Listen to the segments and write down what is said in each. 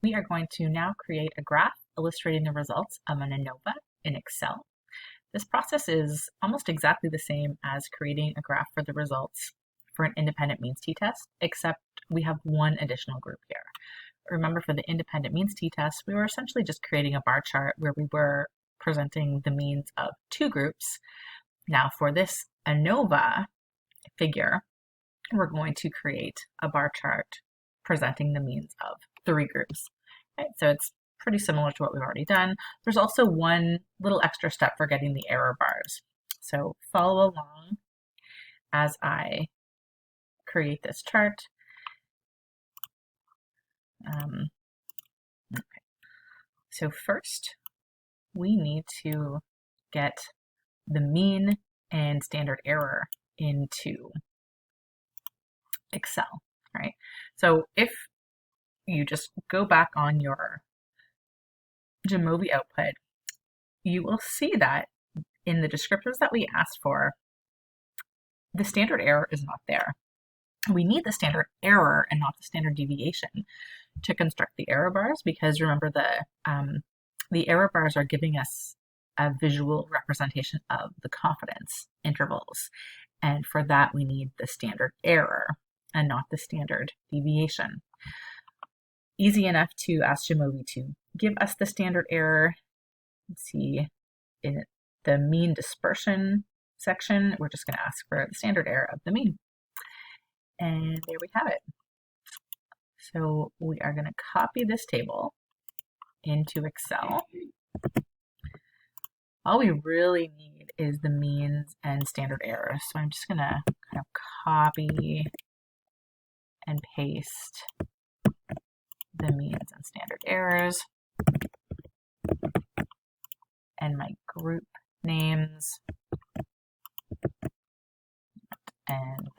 we are going to now create a graph illustrating the results of an ANOVA in Excel. This process is almost exactly the same as creating a graph for the results for an independent means t-test, except we have one additional group here. Remember, for the independent means t-test, we were essentially just creating a bar chart where we were presenting the means of two groups. Now for this ANOVA figure, we're going to create a bar chart presenting the means of three groups. Okay, so it's pretty similar to what we've already done. There's also one little extra step for getting the error bars. So follow along as I create this chart. Okay. So first, we need to get the mean and standard error into Excel, right? So if you just go back on your Jamovi output, you will see that in the descriptors that we asked for, the standard error is not there. We need the standard error and not the standard deviation to construct the error bars, because remember the error bars are giving us a visual representation of the confidence intervals. And for that, we need the standard error and not the standard deviation. Easy enough to ask Jamovi to give us the standard error. Let's see, in the mean dispersion section, we're just going to ask for the standard error of the mean. And there we have it. So we are going to copy this table into Excel. All we really need is the means and standard error. So I'm just going to kind of copy and paste the means and standard errors and my group names. And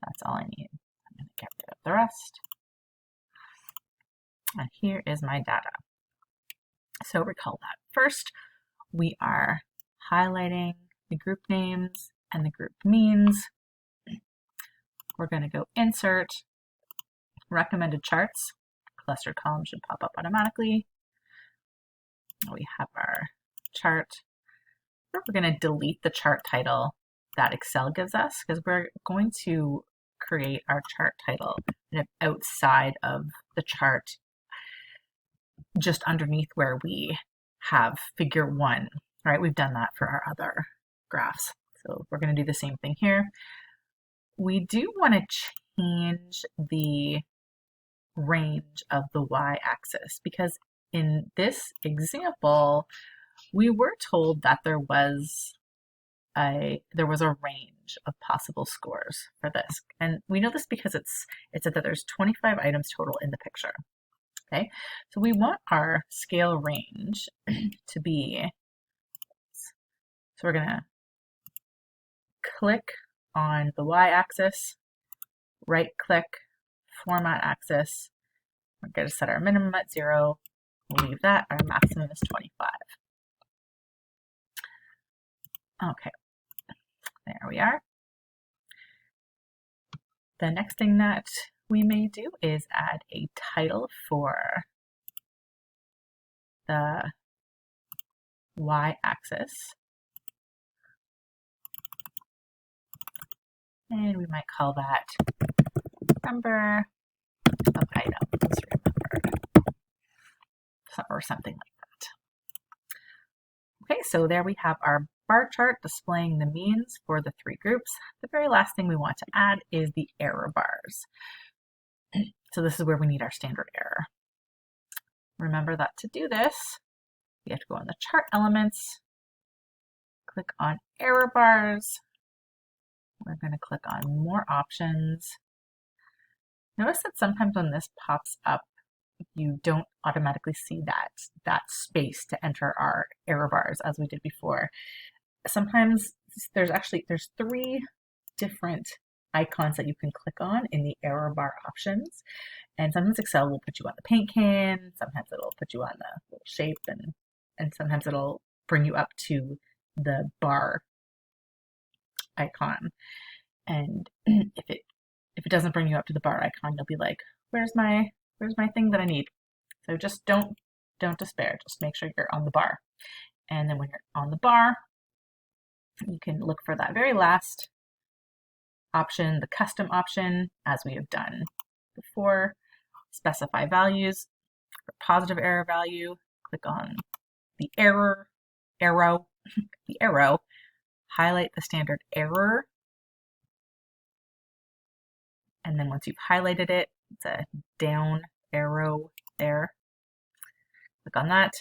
that's all I need. I'm going to get rid of the rest. And here is my data. So recall that. First, we are highlighting the group names and the group means. We're going to go Insert, Recommended Charts. Clustered column should pop up automatically. We have our chart. We're going to delete the chart title that Excel gives us, because we're going to create our chart title kind of outside of the chart, just underneath where we have figure 1, right? We've done that for our other graphs. So we're going to do the same thing here. We do want to change the range of the y-axis, because in this example, we were told that there was a range of possible scores for this. And we know this because it said that there's 25 items total in the picture. Okay, so we want our scale range to be, so we're gonna click on the y-axis, right click, format axis. We're gonna set our minimum at 0, we'll leave that, our maximum is 25. Okay, there we are. The next thing that we may do is add a title for the y-axis. And we might call that number of items remembered, or something like that. Okay, so there we have our bar chart displaying the means for the three groups. The very last thing we want to add is the error bars. So this is where we need our standard error. Remember that to do this, we have to go on the chart elements, click on error bars. We're going to click on more options. Notice that sometimes when this pops up, you don't automatically see that space to enter our error bars as we did before. Sometimes there's 3 different icons that you can click on in the error bar options. And sometimes Excel will put you on the paint can, sometimes it'll put you on the little shape, and sometimes it'll bring you up to the bar icon. And if it doesn't bring you up to the bar icon, you'll be like, where's my Where's my thing that I need? So just don't despair. Just make sure you're on the bar. And then when you're on the bar, you can look for that very last option, the custom option, as we have done before. Specify values. For positive error value, click on the arrow, the arrow, highlight the standard error. And then once you've highlighted it, it's a down arrow there. Click on that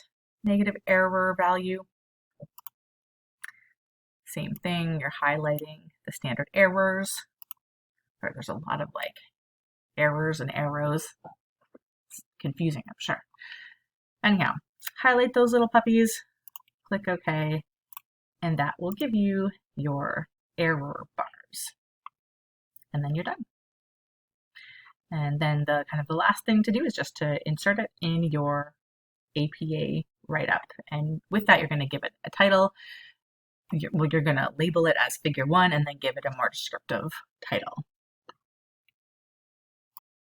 negative error value. Same thing, you're highlighting the standard errors. There's a lot of like errors and arrows. It's confusing, I'm sure. Anyhow, highlight those little puppies, click OK, and that will give you your error bars. And then you're done. And then the last thing to do is just to insert it in your APA write-up. And with that, you're going to give it a title. You're going to label it as figure 1 and then give it a more descriptive title.